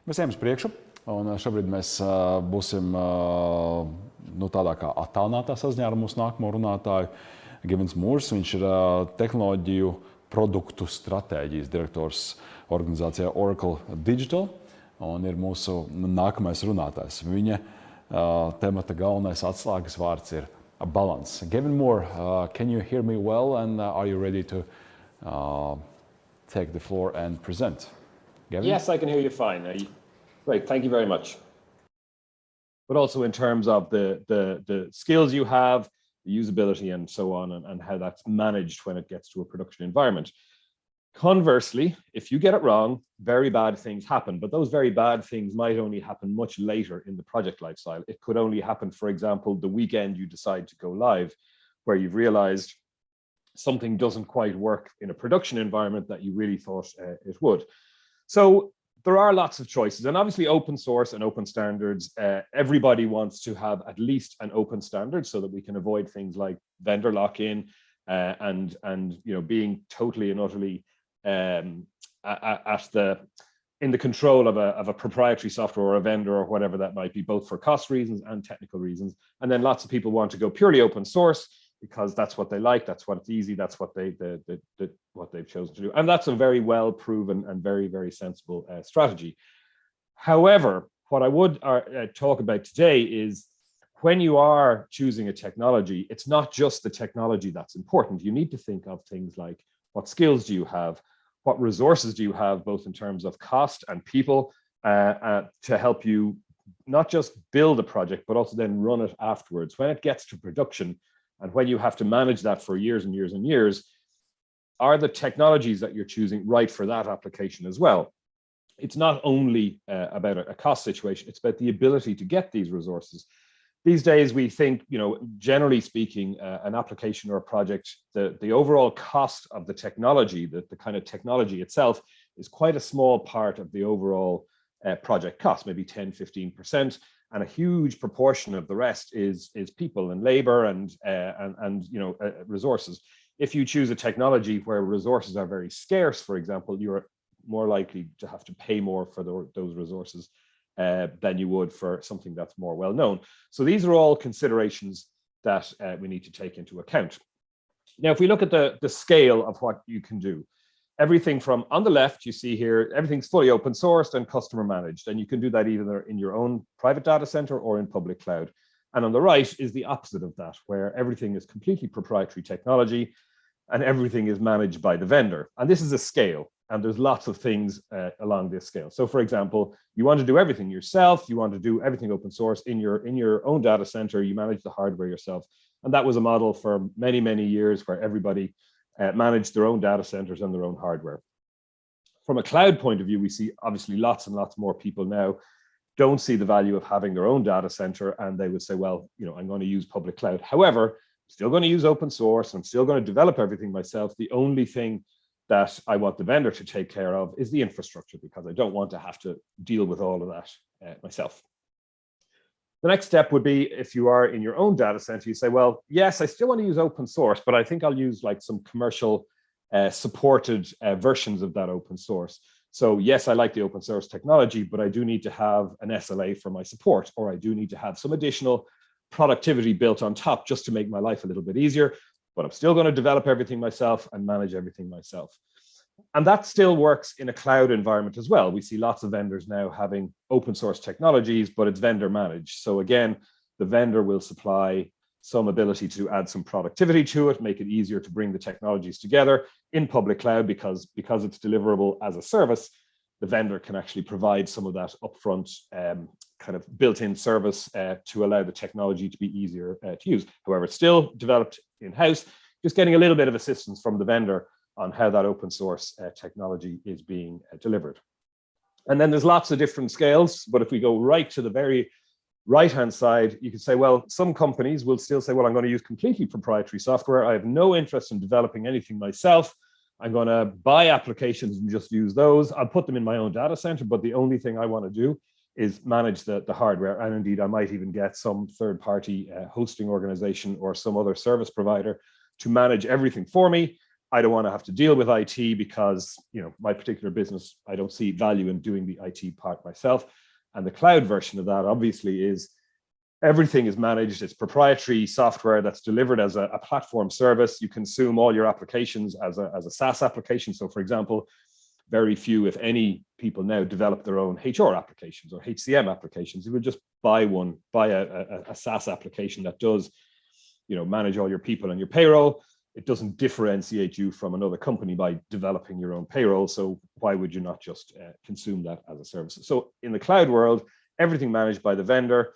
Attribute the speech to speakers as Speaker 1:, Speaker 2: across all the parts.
Speaker 1: Mēs ejam uz priekšu, un šobrīd mēs būsim tādā kā attālinātā saziņā ar mūsu nākamo runātāju. Gavins Moore, viņš ir tehnoloģiju produktu stratēģijas direktors organizācijā ATVÄRTA DIGITΑLA, un ir mūsu nākamais runātājs. Viņa temata galvenais atslēgas vārds ir balance. Gavin Moore, can you hear me well, and are you ready to take the floor and present? Gavin?
Speaker 2: Yes, I can hear you fine. Great, thank you very much. But also in terms of the skills you have, the usability and so on, and how that's managed when it gets to a production environment. Conversely, if you get it wrong, very bad things happen, but those very bad things might only happen much later in the project lifecycle. It could only happen, for example, the weekend you decide to go live, where you've realized something doesn't quite work in a production environment that you really thought it would. So there are lots of choices, and obviously open source and open standards, everybody wants to have at least an open standard so that we can avoid things like vendor lock-in and being totally and utterly in the control of a proprietary software or a vendor or whatever that might be, both for cost reasons and technical reasons. And then lots of people want to go purely open source because that's what they like, that's what it's easy, that's what they've chosen to do. And that's a very well proven and very, very sensible strategy. However, what I would talk about today is when you are choosing a technology, it's not just the technology that's important. You need to think of things like what skills do you have, what resources do you have, both in terms of cost and people to help you not just build a project, but also then run it afterwards. When it gets to production, and when you have to manage that for years and years and years, are the technologies that you're choosing right for that application as well? It's not only about a cost situation, it's about the ability to get these resources. These days, we think, generally speaking, an application or a project, the overall cost of the technology, the kind of technology itself, is quite a small part of the overall project cost, maybe 10, 15%. And a huge proportion of the rest is people and labor and resources. If you choose a technology where resources are very scarce, for example, you're more likely to have to pay more for those resources than you would for something that's more well known. So these are all considerations that we need to take into account. Now, if we look at the scale of what you can do, everything from on the left, you see here, everything's fully open sourced and customer managed. And you can do that either in your own private data center or in public cloud. And on the right is the opposite of that, where everything is completely proprietary technology and everything is managed by the vendor. And this is a scale. And there's lots of things along this scale. So for example, you want to do everything yourself, you want to do everything open source in your own data center, you manage the hardware yourself. And that was a model for many, many years where everybody managed their own data centers and their own hardware. From a cloud point of view, we see obviously lots and lots more people now don't see the value of having their own data center, and they would say, well, I'm going to use public cloud. However, I'm still going to use open source, I'm still going to develop everything myself. The only thing that I want the vendor to take care of is the infrastructure, because I don't want to have to deal with all of that myself. The next step would be, if you are in your own data center, you say, well, yes, I still want to use open source, but I think I'll use like some commercial supported versions of that open source. So yes, I like the open source technology, but I do need to have an SLA for my support, or I do need to have some additional productivity built on top just to make my life a little bit easier, but I'm still going to develop everything myself and manage everything myself. And that still works in a cloud environment as well. We see lots of vendors now having open source technologies, but it's vendor managed. So again, the vendor will supply some ability to add some productivity to it, make it easier to bring the technologies together in public cloud, because it's deliverable as a service. The vendor can actually provide some of that upfront kind of built-in service to allow the technology to be easier to use. However, it's still developed in-house, just getting a little bit of assistance from the vendor on how that open source technology is being delivered. And then there's lots of different scales, but if we go right to the very right-hand side, you can say, well, some companies will still say, well, I'm going to use completely proprietary software. I have no interest in developing anything myself. I'm going to buy applications and just use those. I'll put them in my own data center, but the only thing I want to do is manage the hardware. And indeed, I might even get some third-party hosting organization or some other service provider to manage everything for me. I don't want to have to deal with IT because, my particular business, I don't see value in doing the IT part myself. And the cloud version of that obviously is everything is managed. It's proprietary software that's delivered as a platform service. You consume all your applications as a SaaS application. So for example, very few, if any, people now develop their own HR applications or HCM applications. You would just buy a SaaS application that does, manage all your people and your payroll. It doesn't differentiate you from another company by developing your own payroll. So why would you not just consume that as a service? So in the cloud world, everything managed by the vendor,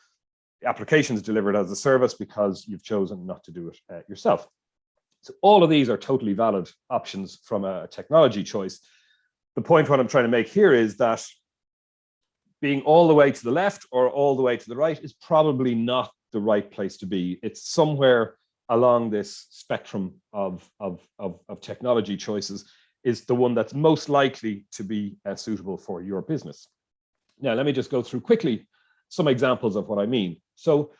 Speaker 2: the applications delivered as a service because you've chosen not to do it yourself. So all of these are totally valid options from a technology choice. The point what I'm trying to make here is that being all the way to the left or all the way to the right is probably not the right place to be. It's somewhere along this spectrum of technology choices is the one that's most likely to be suitable for your business. Now, let me just go through quickly some examples of what I mean. So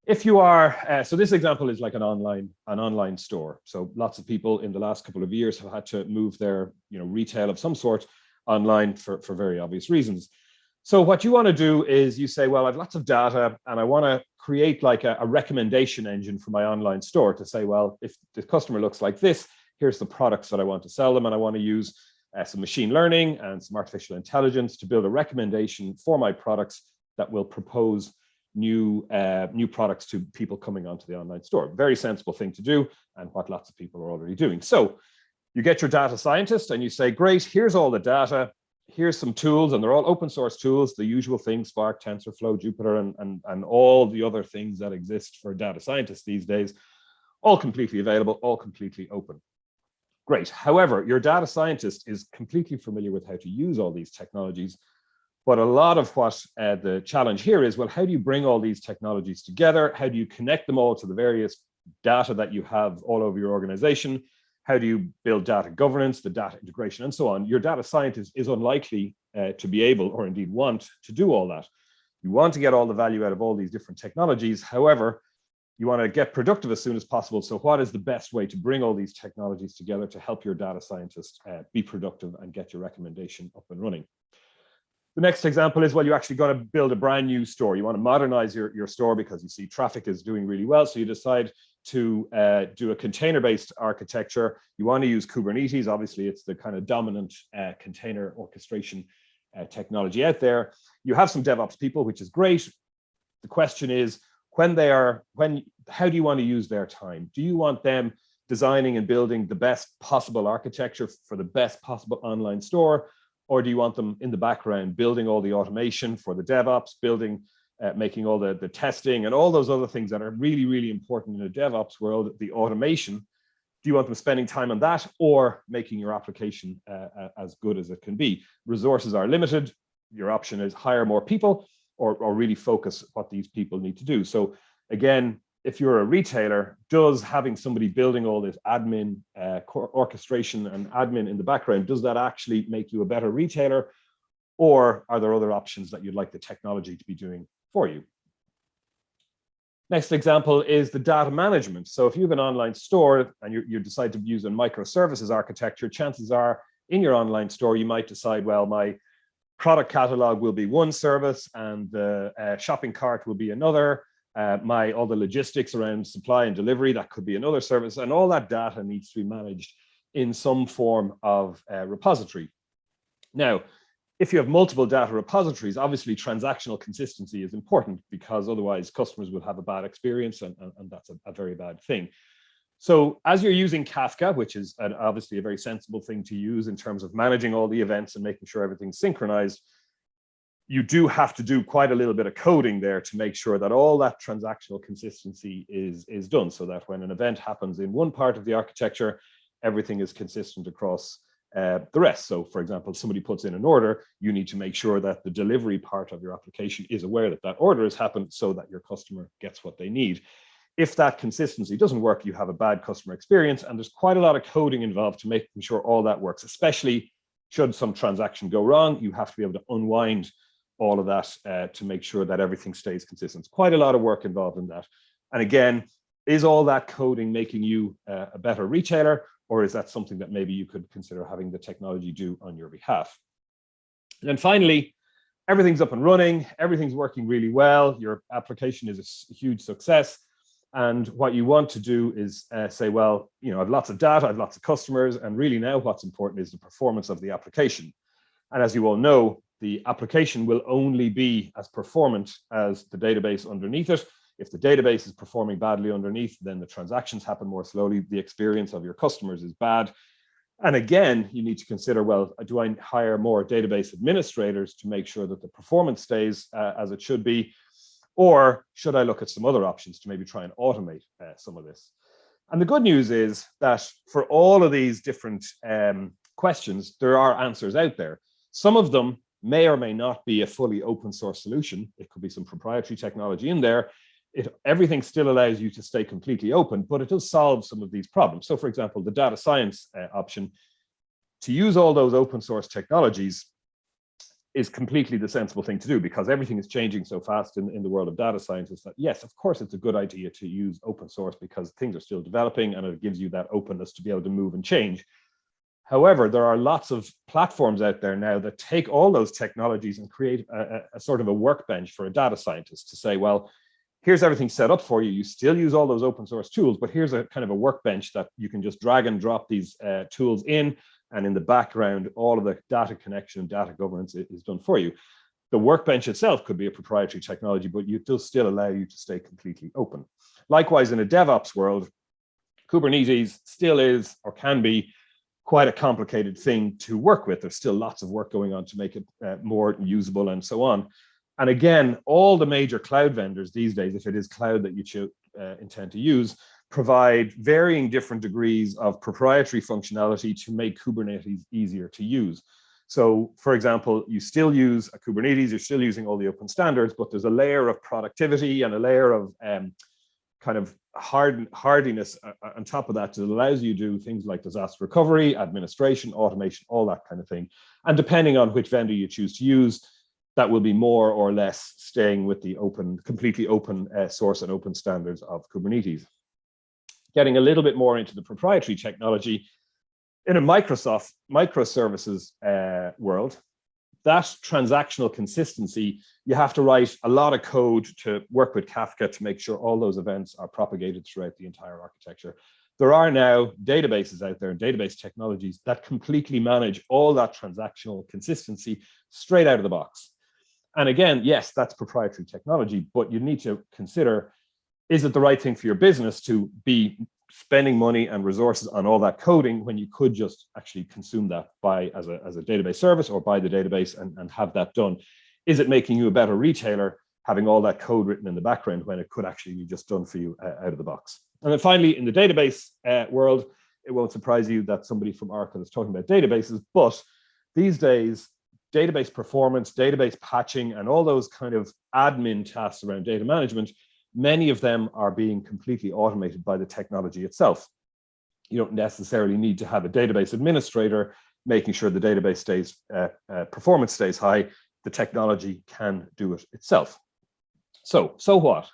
Speaker 2: if you are, so this example is like an online store. So lots of people in the last couple of years have had to move their retail of some sort online for very obvious reasons. So what you want to do is you say, well, I've lots of data and I want to create like a recommendation engine for my online store to say, well, if the customer looks like this, here's the products that I want to sell them. And I want to use some machine learning and some artificial intelligence to build a recommendation for my products that will propose new products to people coming onto the online store. Very sensible thing to do and what lots of people are already doing. So you get your data scientist and you say, great, here's all the data. Here's some tools, and they're all open source tools, the usual things, Spark, TensorFlow, Jupyter, and all the other things that exist for data scientists these days, all completely available, all completely open. Great. However, your data scientist is completely familiar with how to use all these technologies. But a lot of what the challenge here is, well, how do you bring all these technologies together? How do you connect them all to the various data that you have all over your organization? How do you build data governance, the data integration, and so on? Your data scientist is unlikely to be able, or indeed want, to do all that. You want to get all the value out of all these different technologies. However, you want to get productive as soon as possible. So what is the best way to bring all these technologies together to help your data scientist be productive and get your recommendation up and running? The next example is, well, you're actually going to build a brand new store. You want to modernize your store because you see traffic is doing really well. So you decide to do a container-based architecture. You want to use Kubernetes. Obviously, it's the kind of dominant container orchestration technology out there. You have some DevOps people, which is great. The question is, how do you want to use their time? Do you want them designing and building the best possible architecture for the best possible online store? Or do you want them in the background building all the automation for the DevOps, making all the testing and all those other things that are really, really important in a DevOps world, the automation? Do you want them spending time on that or making your application as good as it can be? Resources are limited. Your option is hire more people or really focus what these people need to do. So again, if you're a retailer, does having somebody building all this admin, orchestration and admin in the background, does that actually make you a better retailer? Or are there other options that you'd like the technology to be doing for you? Next example is the data management. So if you have an online store and you decide to use a microservices architecture, chances are in your online store, you might decide, well, my product catalog will be one service and the shopping cart will be another. All the logistics around supply and delivery, that could be another service, and all that data needs to be managed in some form of repository. Now, if you have multiple data repositories, obviously transactional consistency is important because otherwise customers will have a bad experience and that's a very bad thing. So as you're using Kafka, which is obviously a very sensible thing to use in terms of managing all the events and making sure everything's synchronized, you do have to do quite a little bit of coding there to make sure that all that transactional consistency is done so that when an event happens in one part of the architecture, everything is consistent across the rest. So for example, somebody puts in an order, you need to make sure that the delivery part of your application is aware that that order has happened so that your customer gets what they need. If that consistency doesn't work, you have a bad customer experience, and there's quite a lot of coding involved to making sure all that works, especially should some transaction go wrong. You have to be able to unwind all of that to make sure that everything stays consistent. Quite a lot of work involved in that. And again, is all that coding making you a better retailer, or is that something that maybe you could consider having the technology do on your behalf? And then finally, everything's up and running, everything's working really well, your application is a huge success. And what you want to do is say, well, I have lots of data, I have lots of customers, and really now what's important is the performance of the application. And as you all know, the application will only be as performant as the database underneath it. If the database is performing badly underneath, then the transactions happen more slowly, the experience of your customers is bad. And again, you need to consider, well, do I hire more database administrators to make sure that the performance stays as it should be? Or should I look at some other options to maybe try and automate some of this? And the good news is that for all of these different questions, there are answers out there. Some of them may or may not be a fully open source solution. It could be some proprietary technology in there. Everything still allows you to stay completely open, but it does solve some of these problems. So for example, the data science option, to use all those open source technologies is completely the sensible thing to do, because everything is changing so fast in the world of data scientists that yes, of course, it's a good idea to use open source because things are still developing and it gives you that openness to be able to move and change. However, there are lots of platforms out there now that take all those technologies and create a sort of a workbench for a data scientist to say, well, here's everything set up for you. You still use all those open source tools, but here's a kind of a workbench that you can just drag and drop these tools in. And in the background, all of the data connection and data governance is done for you. The workbench itself could be a proprietary technology, but it does still allow you to stay completely open. Likewise, in a DevOps world, Kubernetes still is or can be quite a complicated thing to work with. There's still lots of work going on to make it more usable and so on. And again, all the major cloud vendors these days, if it is cloud that you intend to use, provide varying different degrees of proprietary functionality to make Kubernetes easier to use. So for example, you still use a Kubernetes, you're still using all the open standards, but there's a layer of productivity and a layer of kind of hardiness on top of that allows you to do things like disaster recovery, administration, automation, all that kind of thing. And depending on which vendor you choose to use, that will be more or less staying with the open, completely open source and open standards of Kubernetes. Getting a little bit more into the proprietary technology, in a Microsoft microservices world, that transactional consistency, you have to write a lot of code to work with Kafka to make sure all those events are propagated throughout the entire architecture. There are now databases out there, database technologies that completely manage all that transactional consistency straight out of the box. And again, yes, that's proprietary technology, but you need to consider, is it the right thing for your business to be spending money and resources on all that coding when you could just actually consume that as a database service or buy the database and have that done? Is it making you a better retailer having all that code written in the background when it could actually be just done for you out of the box? And then finally, in the database world, it won't surprise you that somebody from Oracle is talking about databases, but these days, database performance, database patching, and all those kind of admin tasks around data management, many of them are being completely automated by the technology itself. You don't necessarily need to have a database administrator making sure the database stays, performance stays high. The technology can do it itself. So what?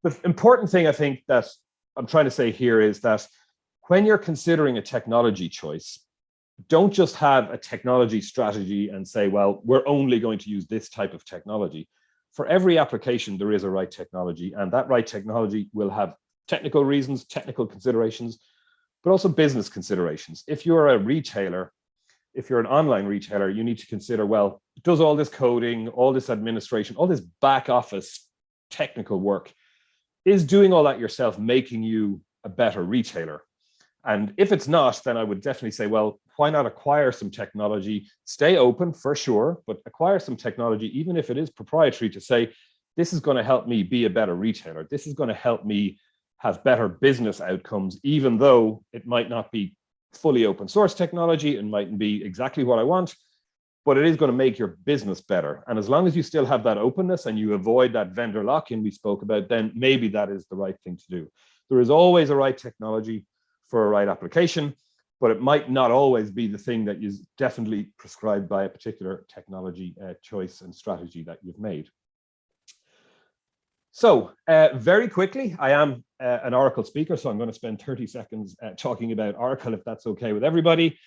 Speaker 2: The important thing I think that I'm trying to say here is that when you're considering a technology choice, don't just have a technology strategy and say, well, we're only going to use this type of technology. For every application, there is a right technology, and that right technology will have technical reasons, technical considerations, but also business considerations. If you're a retailer, if you're an online retailer, you need to consider, well, does all this coding, all this administration, all this back office technical work, is doing all that yourself making you a better retailer? And if it's not, then I would definitely say, well, why not acquire some technology, stay open for sure, but acquire some technology, even if it is proprietary, to say, this is going to help me be a better retailer. This is going to help me have better business outcomes, even though it might not be fully open source technology and mightn't be exactly what I want, but it is going to make your business better. And as long as you still have that openness and you avoid that vendor lock-in we spoke about, then maybe that is the right thing to do. There is always a right technology for a right application, but it might not always be the thing that is definitely prescribed by a particular technology choice and strategy that you've made. So very quickly, I am an Oracle speaker, so I'm going to spend 30 seconds talking about Oracle, if that's okay with everybody.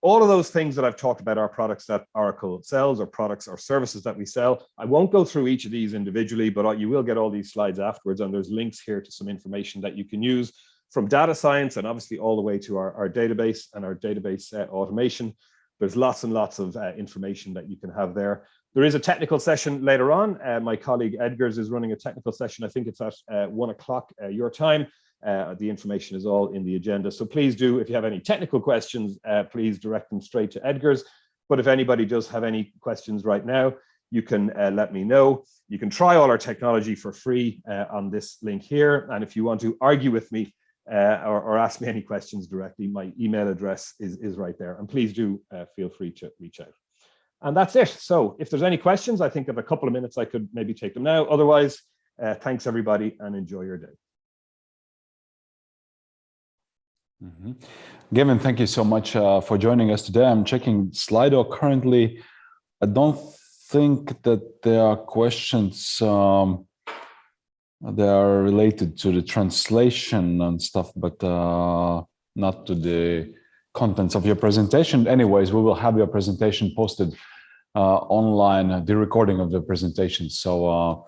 Speaker 2: All of those things that I've talked about are products that Oracle sells, or products or services that we sell. I won't go through each of these individually, but you will get all these slides afterwards, and there's links here to some information that you can use from data science and obviously all the way to our database and our database automation. There's lots and lots of information that you can have there. There is a technical session later on. My colleague Edgar's is running a technical session. I think it's at 1 o'clock your time. The information is all in the agenda. So please do, if you have any technical questions, please direct them straight to Edgar's. But if anybody does have any questions right now, you can let me know. You can try all our technology for free on this link here. And if you want to argue with me or ask me any questions directly, my email address is right there. And please do feel free to reach out. And that's it. So if there's any questions, I think of a couple of minutes, I could maybe take them now. Otherwise, thanks everybody and enjoy your day.
Speaker 1: Mm-hmm. Gavin, thank you so much for joining us today. I'm checking Slido currently. I don't think that there are questions that are related to the translation and stuff, but not to the contents of your presentation. Anyways, we will have your presentation posted online, the recording of the presentation, so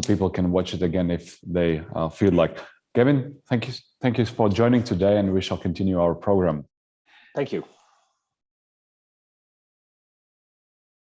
Speaker 1: people can watch it again if they feel like. Gavin, thank you for joining today, and we shall continue our program.
Speaker 2: Thank you.